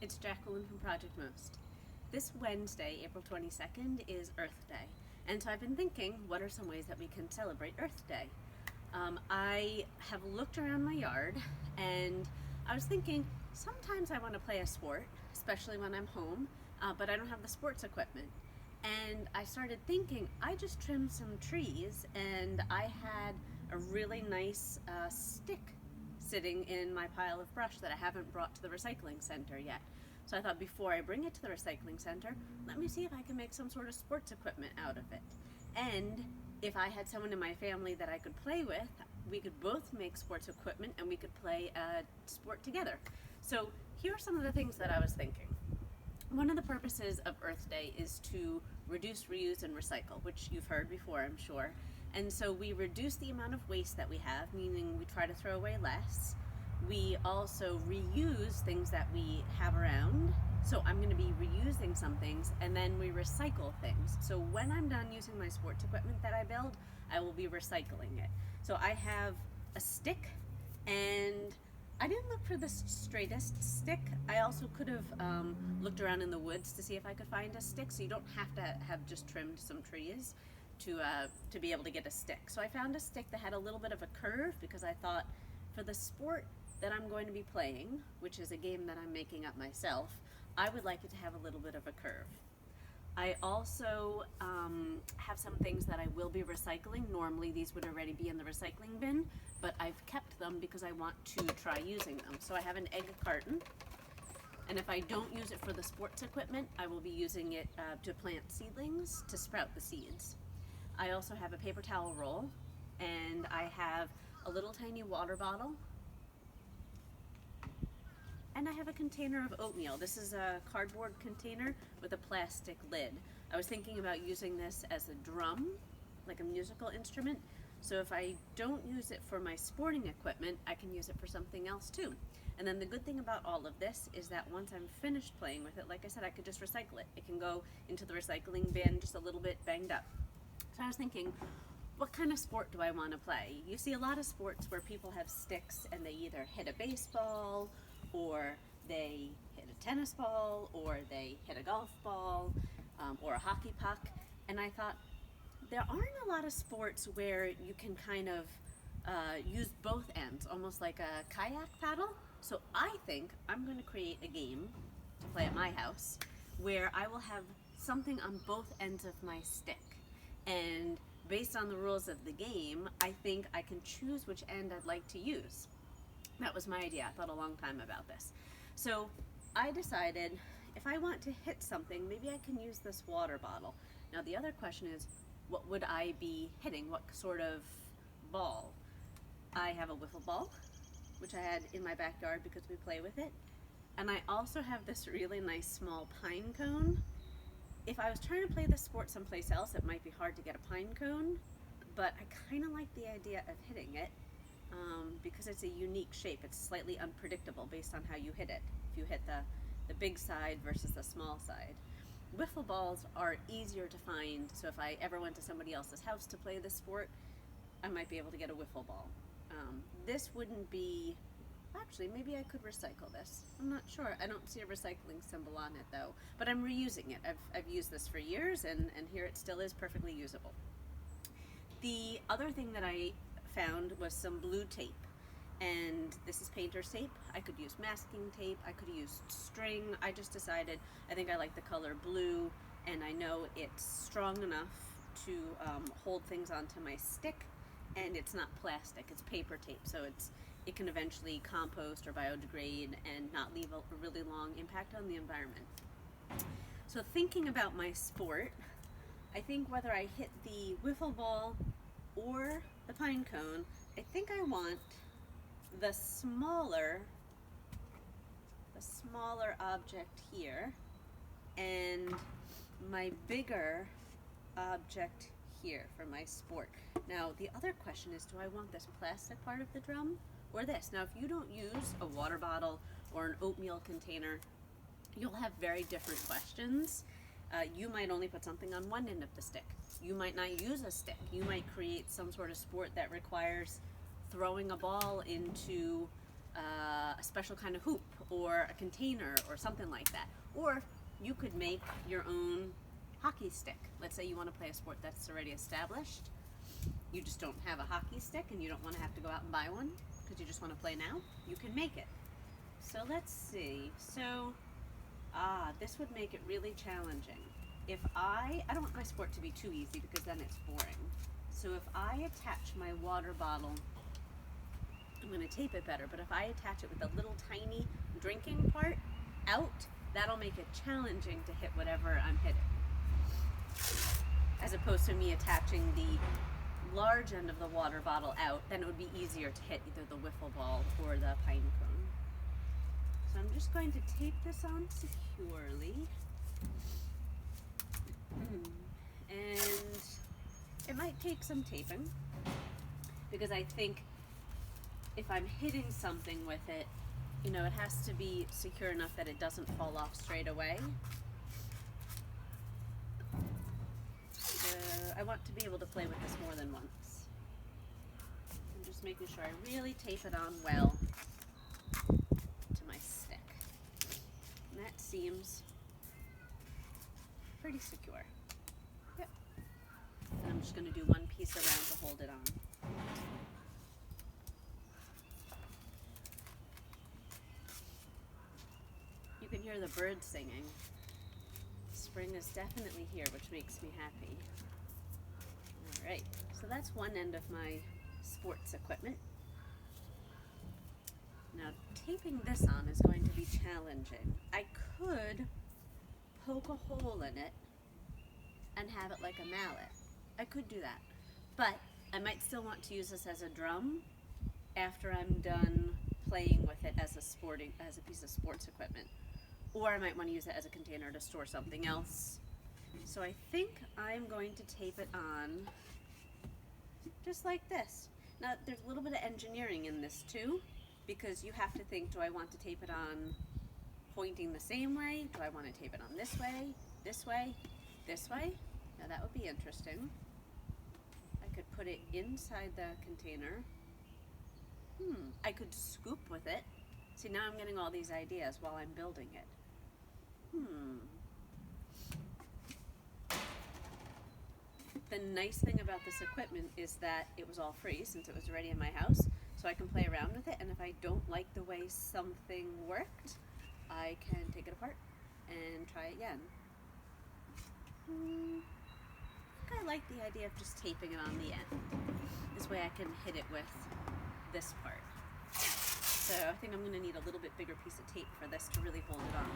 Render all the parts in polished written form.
it's Jacqueline from Project Most. This Wednesday, April 22nd, is Earth Day. And so I've been thinking, what are some ways that we can celebrate Earth Day? I have looked around my yard and I was thinking, sometimes I want to play a sport, especially when I'm home, but I don't have the sports equipment. And I started thinking, I just trimmed some trees and I had a really nice stick sitting in my pile of brush that I haven't brought to the recycling center yet. So I thought, before I bring it to the recycling center, let me see if I can make some sort of sports equipment out of it. And if I had someone in my family that I could play with, we could both make sports equipment and we could play a sport together. So here are some of the things that I was thinking. One of the purposes of Earth Day is to reduce, reuse, and recycle, which you've heard before, I'm sure. And so we reduce the amount of waste that we have, meaning we try to throw away less. We also reuse things that we have around. So I'm going to be reusing some things, and then we recycle things. So when I'm done using my sports equipment that I build, I will be recycling it. So I have a stick, and I didn't look for the straightest stick. I also could have looked around in the woods to see if I could find a stick, so you don't have to have just trimmed some trees to be able to get a stick. So I found a stick that had a little bit of a curve, because I thought, for the sport that I'm going to be playing, which is a game that I'm making up myself, I would like it to have a little bit of a curve. I also have some things that I will be recycling. Normally these would already be in the recycling bin, but I've kept them because I want to try using them. So I have an egg carton, and if I don't use it for the sports equipment, I will be using it to plant seedlings to sprout the seeds. I also have a paper towel roll, and I have a little tiny water bottle, and I have a container of oatmeal. This is a cardboard container with a plastic lid. I was thinking about using this as a drum, like a musical instrument. So if I don't use it for my sporting equipment, I can use it for something else too. And then the good thing about all of this is that once I'm finished playing with it, like I said, I could just recycle it. It can go into the recycling bin just a little bit banged up. So I was thinking, what kind of sport do I want to play? You see a lot of sports where people have sticks and they either hit a baseball, or they hit a tennis ball, or they hit a golf ball, or a hockey puck. And I thought, there aren't a lot of sports where you can kind of use both ends, almost like a kayak paddle. So I think I'm going to create a game to play at my house where I will have something on both ends of my stick. And based on the rules of the game, I think I can choose which end I'd like to use. That was my idea. I thought a long time about this. So I decided, if I want to hit something, maybe I can use this water bottle. Now the other question is, what would I be hitting? What sort of ball? I have a wiffle ball, which I had in my backyard because we play with it. And I also have this really nice small pine cone. If I was trying to play this sport someplace else, it might be hard to get a pine cone, but I kind of like the idea of hitting it. Because it's a unique shape. It's slightly unpredictable based on how you hit it, if you hit the big side versus the small side. Wiffle balls are easier to find, so if I ever went to somebody else's house to play this sport, I might be able to get a wiffle ball. This wouldn't be, actually maybe I could recycle this. I'm not sure. I don't see a recycling symbol on it though, but I'm reusing it. I've used this for years, and here it still is perfectly usable. The other thing that I found was some blue tape, and this is painter's tape. I could use masking tape, I could use string. I just decided I think I like the color blue, and I know it's strong enough to hold things onto my stick, and it's not plastic, it's paper tape, so it can eventually compost or biodegrade and not leave a really long impact on the environment. So thinking about my sport, I think whether I hit the wiffle ball or the pine cone, I think I want the smaller object here, and my bigger object here for my sport. Now the other question is, do I want this plastic part of the drum or this? Now if you don't use a water bottle or an oatmeal container, you'll have very different questions. You might only put something on one end of the stick. You might not use a stick. You might create some sort of sport that requires throwing a ball into a special kind of hoop, or a container or something like that. Or you could make your own hockey stick. Let's say you want to play a sport that's already established. You just don't have a hockey stick and you don't want to have to go out and buy one because you just want to play now. You can make it. So let's see. So, this would make it really challenging. If I don't want my sport to be too easy because then it's boring. So if I attach my water bottle, I'm going to tape it better, but if I attach it with a little tiny drinking part out, that'll make it challenging to hit whatever I'm hitting. As opposed to me attaching the large end of the water bottle out, then it would be easier to hit either the wiffle ball or the pine cone. So I'm just going to tape this on securely. And it might take some taping because I think if I'm hitting something with it, you know, it has to be secure enough that it doesn't fall off straight away. I want to be able to play with this more than once. I'm just making sure I really tape it on well to my stick. And that seems pretty secure. Yep. And I'm just going to do one piece around to hold it on. You can hear the birds singing. Spring is definitely here, which makes me happy. Alright, so that's one end of my sports equipment. Now, taping this on is going to be challenging. I could poke a hole in it and have it like a mallet. I could do that. But I might still want to use this as a drum after I'm done playing with it as a piece of sports equipment. Or I might want to use it as a container to store something else. So I think I'm going to tape it on just like this. Now, there's a little bit of engineering in this too, because you have to think, do I want to tape it on pointing the same way? Do I want to tape it on this way, this way, this way? Now that would be interesting. I could put it inside the container. I could scoop with it. See, now I'm getting all these ideas while I'm building it. The nice thing about this equipment is that it was all free since it was already in my house, so I can play around with it, and if I don't like the way something worked, I can take it apart and try again. I think I like the idea of just taping it on the end. This way I can hit it with this part. So I think I'm going to need a little bit bigger piece of tape for this to really hold it on.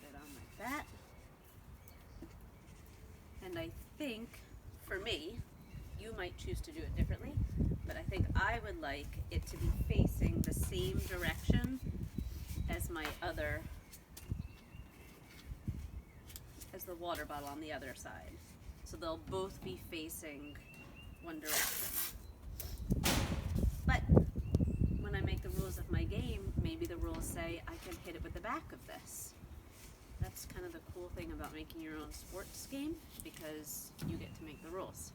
Put it on like that. And I think, for me, you might choose to do it differently, but I think I would like it to be facing the same direction as as the water bottle on the other side. So they'll both be facing one direction. But when I make the rules of my game, maybe the rules say I can hit it with the back of this. That's kind of the cool thing about making your own sports game, because you get to make the rules.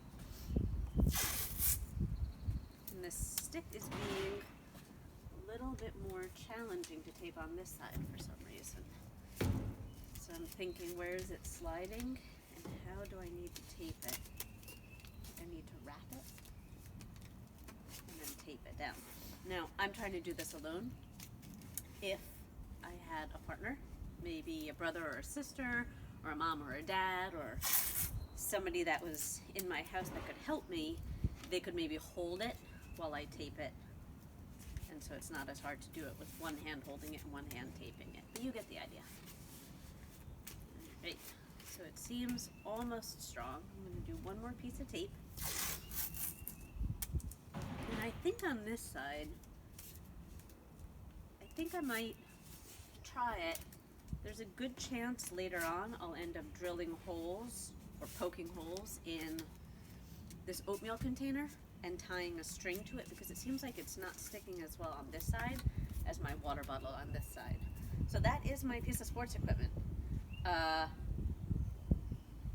And this stick is being a little bit more challenging to tape on this side for some reason. So I'm thinking, where is it sliding, and how do I need to tape it? I need to wrap it and then tape it down. Now, I'm trying to do this alone. If I had a partner, maybe a brother or a sister, or a mom or a dad, or somebody that was in my house that could help me, they could maybe hold it while I tape it. And so it's not as hard to do it with one hand holding it and one hand taping it. But you get the idea. Alright, so it seems almost strong. I'm going to do one more piece of tape. And I think on this side, I think I might try it. There's a good chance later on I'll end up drilling holes or poking holes in this oatmeal container and tying a string to it, because it seems like it's not sticking as well on this side as my water bottle on this side. So that is my piece of sports equipment.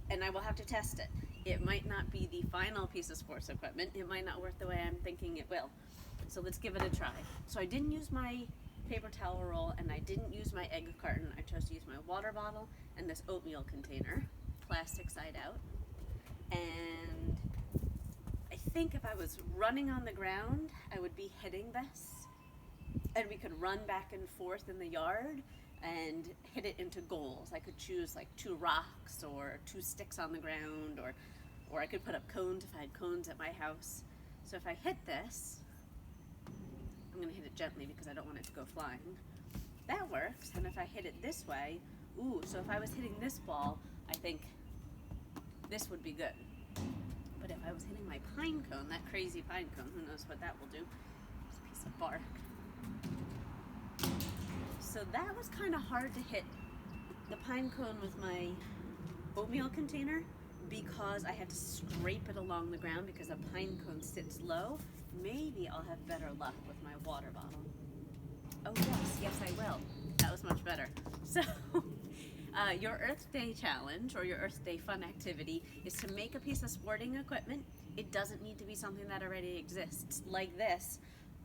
And I will have to test it. It might not be the final piece of sports equipment. It might not work the way I'm thinking it will. So let's give it a try. So I didn't use my paper towel roll, and I didn't use my egg carton. I chose to use my water bottle and this oatmeal container, plastic side out. And I think if I was running on the ground, I would be hitting this, and we could run back and forth in the yard and hit it into goals. I could choose like 2 rocks or 2 sticks on the ground, or I could put up cones if I had cones at my house. So if I hit this, I'm gonna hit it gently because I don't want it to go flying. That works. And if I hit it this way, ooh, so if I was hitting this ball, I think this would be good. But if I was hitting my pine cone, that crazy pine cone, who knows what that will do? It's a piece of bark. So that was kind of hard to hit the pine cone with my oatmeal container because I had to scrape it along the ground because a pine cone sits low. Maybe I'll have better luck with my water bottle. Oh yes, I will. That was much better. So your Earth Day challenge or your Earth Day fun activity is to make a piece of sporting equipment. It doesn't need to be something that already exists. Like this,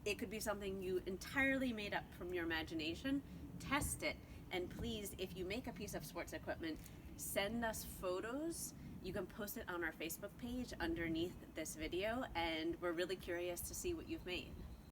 it could be something you entirely made up from your imagination. Test it, and please, if you make a piece of sports equipment, send us photos. You can post it on our Facebook page underneath this video, and we're really curious to see what you've made.